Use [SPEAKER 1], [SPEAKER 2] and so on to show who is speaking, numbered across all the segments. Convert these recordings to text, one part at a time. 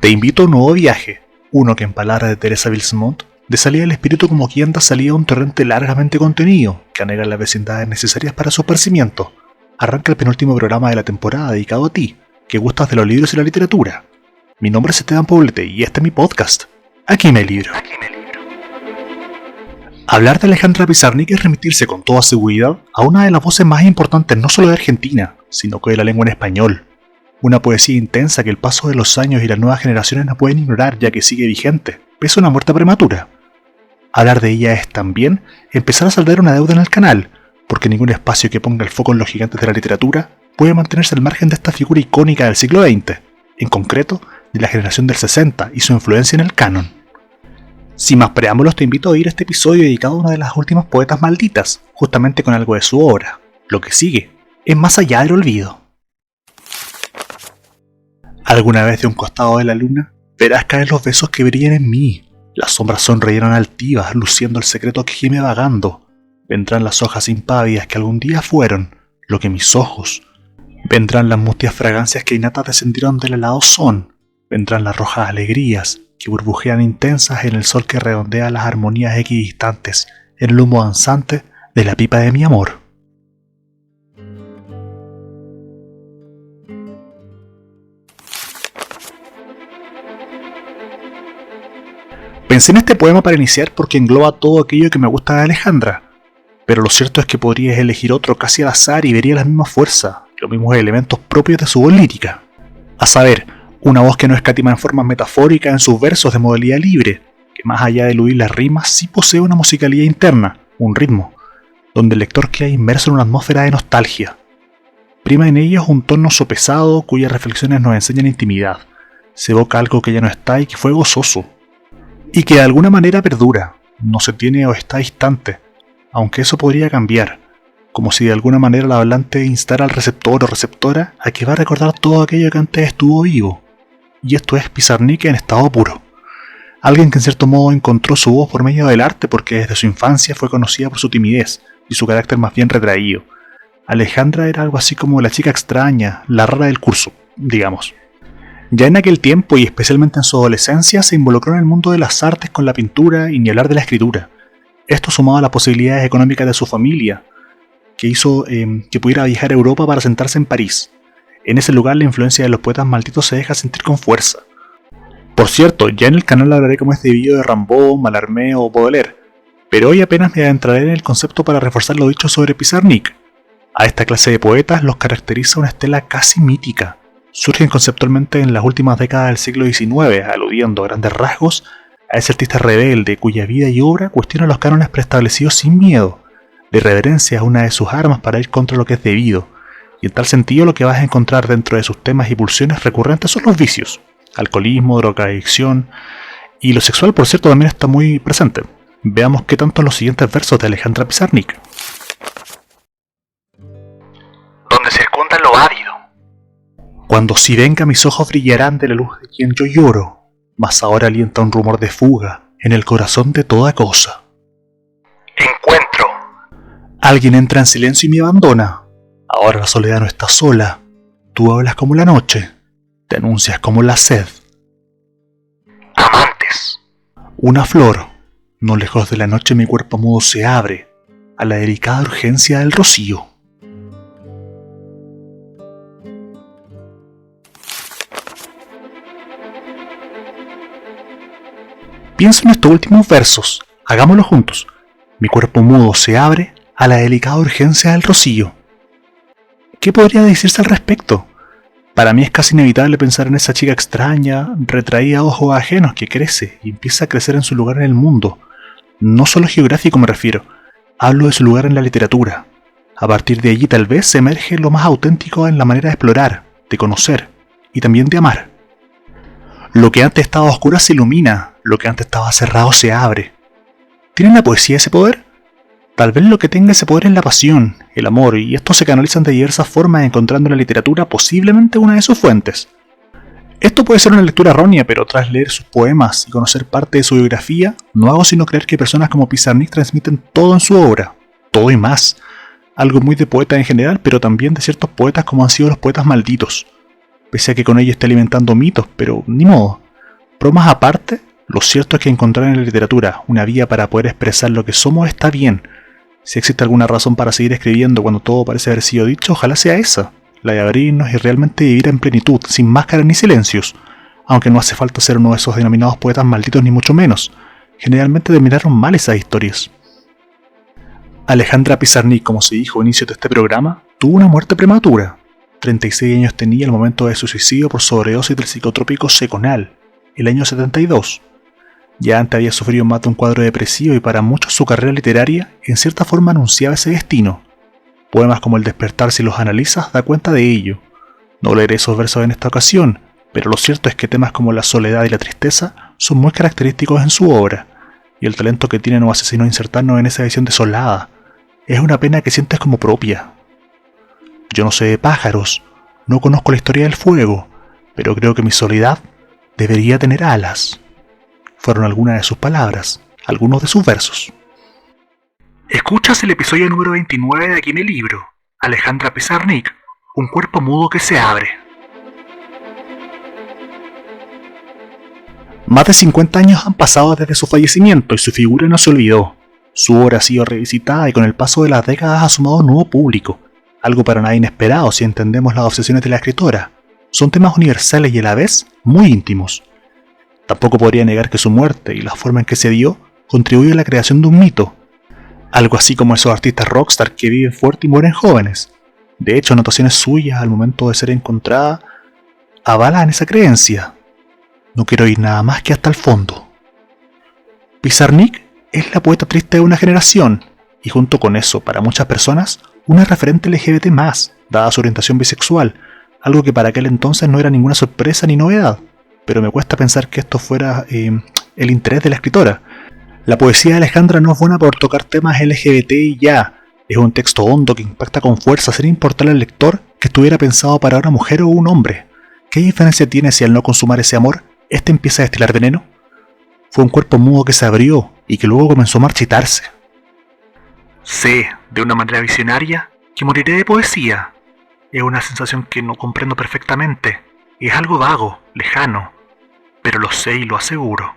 [SPEAKER 1] Te invito a un nuevo viaje, uno que en palabras de Teresa Bilsmont, de salida del espíritu como quien da salida a un torrente largamente contenido, que anega las vecindades necesarias para su esparcimiento. Arranca el penúltimo programa de la temporada dedicado a ti, que gustas de los libros y la literatura. Mi nombre es Esteban Poblete y este es mi podcast, Aquí me libro. Hablar de Alejandra Pizarnik es remitirse con toda seguridad a una de las voces más importantes no solo de Argentina, sino que de la lengua en español. Una poesía intensa que el paso de los años y las nuevas generaciones no pueden ignorar ya que sigue vigente, pese a una muerte prematura. Hablar de ella es también empezar a saldar una deuda en el canal, porque ningún espacio que ponga el foco en los gigantes de la literatura puede mantenerse al margen de esta figura icónica del siglo XX, en concreto de la generación del 60 y su influencia en el canon. Sin más preámbulos, te invito a oír este episodio dedicado a una de las últimas poetas malditas, justamente con algo de su obra. Lo que sigue es Más allá del olvido. Alguna vez de un costado de la luna, verás caer los besos que brillan en mí. Las sombras sonreirán altivas, luciendo el secreto que gime vagando. Vendrán las hojas impávidas que algún día fueron lo que mis ojos. Vendrán las mustias fragancias que innatas descendieron del helado son. Vendrán las rojas alegrías que burbujean intensas en el sol que redondea las armonías equidistantes, en el humo danzante de la pipa de mi amor. Pensé en este poema para iniciar porque engloba todo aquello que me gusta de Alejandra, pero lo cierto es que podrías elegir otro casi al azar y vería la misma fuerza, los mismos elementos propios de su voz lírica. A saber, una voz que no escatima en formas metafóricas en sus versos de modalidad libre, que más allá de eludir las rimas sí posee una musicalidad interna, un ritmo, donde el lector queda inmerso en una atmósfera de nostalgia. Prima en ellos un tono sopesado cuyas reflexiones nos enseñan intimidad, se evoca algo que ya no está y que fue gozoso, y que de alguna manera perdura, no se tiene o está distante, aunque eso podría cambiar, como si de alguna manera el hablante instara al receptor o receptora a que va a recordar todo aquello que antes estuvo vivo. Y esto es Pizarnik en estado puro. Alguien que en cierto modo encontró su voz por medio del arte porque desde su infancia fue conocida por su timidez y su carácter más bien retraído. Alejandra era algo así como la chica extraña, la rara del curso, digamos. Ya en aquel tiempo y especialmente en su adolescencia se involucró en el mundo de las artes con la pintura y ni hablar de la escritura. Esto sumado a las posibilidades económicas de su familia, que hizo que pudiera viajar a Europa para sentarse en París. En ese lugar la influencia de los poetas malditos se deja sentir con fuerza. Por cierto, ya en el canal hablaré como es debido de Rimbaud, Mallarmé o Baudelaire, pero hoy apenas me adentraré en el concepto para reforzar lo dicho sobre Pizarnik. A esta clase de poetas los caracteriza una estela casi mítica. Surgen conceptualmente en las últimas décadas del siglo XIX, aludiendo a grandes rasgos a ese artista rebelde cuya vida y obra cuestiona los cánones preestablecidos sin miedo. La irreverencia es una de sus armas para ir contra lo que es debido, y en tal sentido lo que vas a encontrar dentro de sus temas y pulsiones recurrentes son los vicios, alcoholismo, drogadicción, y lo sexual por cierto también está muy presente. Veamos qué tanto en los siguientes versos de Alejandra Pizarnik. Donde se esconda lo árido. Cuando si venga mis ojos brillarán de la luz de quien yo lloro, mas ahora alienta un rumor de fuga en el corazón de toda cosa. Encuentro. Alguien entra en silencio y me abandona. Ahora la soledad no está sola. Tú hablas como la noche. Te anuncias como la sed. Amantes. Una flor. No lejos de la noche mi cuerpo mudo se abre a la delicada urgencia del rocío. Piensa en estos últimos versos. Hagámoslo juntos. Mi cuerpo mudo se abre a la delicada urgencia del rocío. ¿Qué podría decirse al respecto? Para mí es casi inevitable pensar en esa chica extraña, retraída a ojos ajenos que crece y empieza a crecer en su lugar en el mundo. No solo geográfico me refiero, hablo de su lugar en la literatura. A partir de allí tal vez se emerge lo más auténtico en la manera de explorar, de conocer y también de amar. Lo que antes estaba oscuro se ilumina, lo que antes estaba cerrado se abre. ¿Tiene la poesía ese poder? Tal vez lo que tenga ese poder es la pasión, el amor, y estos se canalizan de diversas formas encontrando en la literatura posiblemente una de sus fuentes. Esto puede ser una lectura errónea, pero tras leer sus poemas y conocer parte de su biografía, no hago sino creer que personas como Pizarnik transmiten todo en su obra, todo y más. Algo muy de poeta en general, pero también de ciertos poetas como han sido los poetas malditos. Pese a que con ello esté alimentando mitos, pero ni modo. Bromas aparte, lo cierto es que encontrar en la literatura una vía para poder expresar lo que somos está bien. Si existe alguna razón para seguir escribiendo cuando todo parece haber sido dicho, ojalá sea esa, la de abrirnos y realmente vivir en plenitud, sin máscaras ni silencios, aunque no hace falta ser uno de esos denominados poetas malditos ni mucho menos. Generalmente terminaron mal esas historias. Alejandra Pizarnik, como se dijo al inicio de este programa, tuvo una muerte prematura. 36 años tenía al momento de su suicidio por sobredosis del psicotrópico Seconal, el año 72. Ya antes había sufrido más de un cuadro depresivo y para muchos su carrera literaria en cierta forma anunciaba ese destino. Poemas como El despertar, si los analizas, da cuenta de ello. No leeré esos versos en esta ocasión, pero lo cierto es que temas como la soledad y la tristeza son muy característicos en su obra, y el talento que tiene no hace sino insertarnos en esa visión desolada. Es una pena que sientes como propia. Yo no sé de pájaros, no conozco la historia del fuego, pero creo que mi soledad debería tener alas. Fueron algunas de sus palabras, algunos de sus versos. Escuchas el episodio número 29 de Aquí mi libro, Alejandra Pizarnik, un cuerpo mudo que se abre. Más de 50 años han pasado desde su fallecimiento y su figura no se olvidó. Su obra ha sido revisitada y con el paso de las décadas ha sumado un nuevo público, algo para nada inesperado si entendemos las obsesiones de la escritora. Son temas universales y a la vez muy íntimos. Tampoco podría negar que su muerte y la forma en que se dio contribuyó a la creación de un mito, algo así como esos artistas rockstar que viven fuerte y mueren jóvenes. De hecho, anotaciones suyas al momento de ser encontrada avalan esa creencia. No quiero ir nada más que hasta el fondo. Pizarnik es la poeta triste de una generación, y junto con eso, para muchas personas, una referente LGBT+, dada su orientación bisexual, algo que para aquel entonces no era ninguna sorpresa ni novedad, pero me cuesta pensar que esto fuera el interés de la escritora. La poesía de Alejandra no es buena por tocar temas LGBT y ya, es un texto hondo que impacta con fuerza sin importarle al lector que estuviera pensado para una mujer o un hombre. ¿Qué diferencia tiene si al no consumar ese amor, este empieza a destilar veneno? Fue un cuerpo mudo que se abrió y que luego comenzó a marchitarse. Sé, de una manera visionaria, que moriré de poesía. Es una sensación que no comprendo perfectamente. Es algo vago, lejano, pero lo sé y lo aseguro.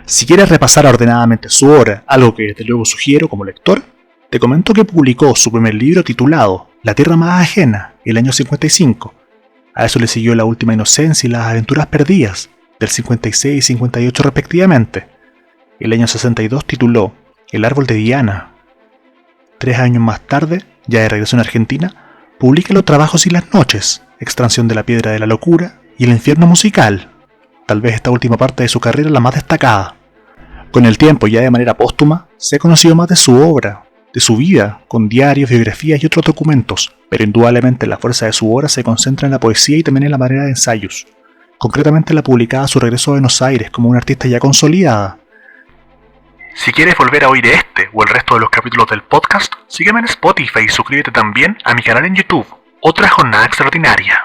[SPEAKER 1] Si quieres repasar ordenadamente su obra, algo que desde luego sugiero como lector, te comento que publicó su primer libro titulado La tierra más ajena, el año 55. A eso le siguió La última inocencia y Las aventuras perdidas, del 56 y 58 respectivamente. El año 62 tituló El árbol de Diana. 3 años más tarde, ya de regreso en Argentina, publica Los trabajos y las noches, Extracción de la piedra de la locura y El infierno musical, tal vez esta última parte de su carrera la más destacada. Con el tiempo, ya de manera póstuma, se ha conocido más de su obra, de su vida, con diarios, biografías y otros documentos, pero indudablemente la fuerza de su obra se concentra en la poesía y también en la manera de ensayos. Concretamente la publicada a su regreso a Buenos Aires como una artista ya consolidada. Si quieres volver a oír este o el resto de los capítulos del podcast, sígueme en Spotify y suscríbete también a mi canal en YouTube, Otra Jornada Extraordinaria.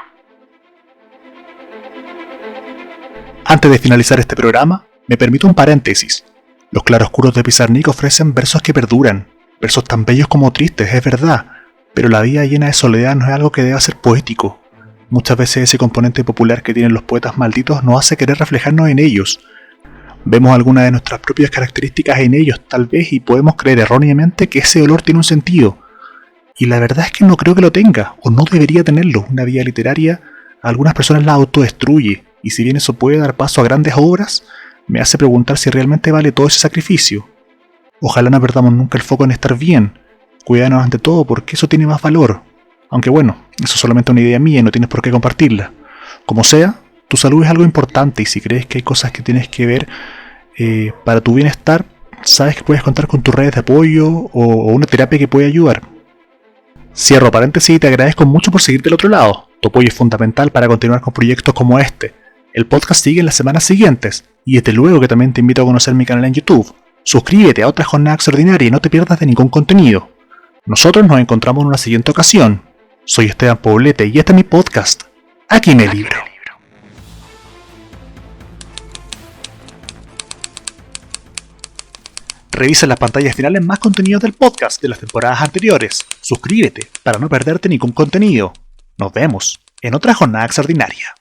[SPEAKER 1] Antes de finalizar este programa, me permito un paréntesis. Los claroscuros de Pizarnik ofrecen versos que perduran, versos tan bellos como tristes, es verdad, pero la vida llena de soledad no es algo que deba ser poético. Muchas veces ese componente popular que tienen los poetas malditos nos hace querer reflejarnos en ellos. Vemos algunas de nuestras propias características en ellos tal vez y podemos creer erróneamente que ese olor tiene un sentido. Y la verdad es que no creo que lo tenga, o no debería tenerlo. Una vida literaria a algunas personas la autodestruye, y si bien eso puede dar paso a grandes obras, me hace preguntar si realmente vale todo ese sacrificio. Ojalá no perdamos nunca el foco en estar bien, cuidarnos ante todo porque eso tiene más valor. Aunque bueno, eso es solamente una idea mía y no tienes por qué compartirla. Como sea, tu salud es algo importante y si crees que hay cosas que tienes que ver para tu bienestar, sabes que puedes contar con tus redes de apoyo o una terapia que puede ayudar. Cierro paréntesis y te agradezco mucho por seguir del otro lado. Tu apoyo es fundamental para continuar con proyectos como este. El podcast sigue en las semanas siguientes y desde luego que también te invito a conocer mi canal en YouTube. Suscríbete a Otra Jornada Extraordinaria y no te pierdas de ningún contenido. Nosotros nos encontramos en una siguiente ocasión. Soy Esteban Poblete y este es mi podcast, Aquí me libro. Revisa en las pantallas finales más contenidos del podcast de las temporadas anteriores. Suscríbete para no perderte ningún contenido. Nos vemos en Otra Jornada Extraordinaria.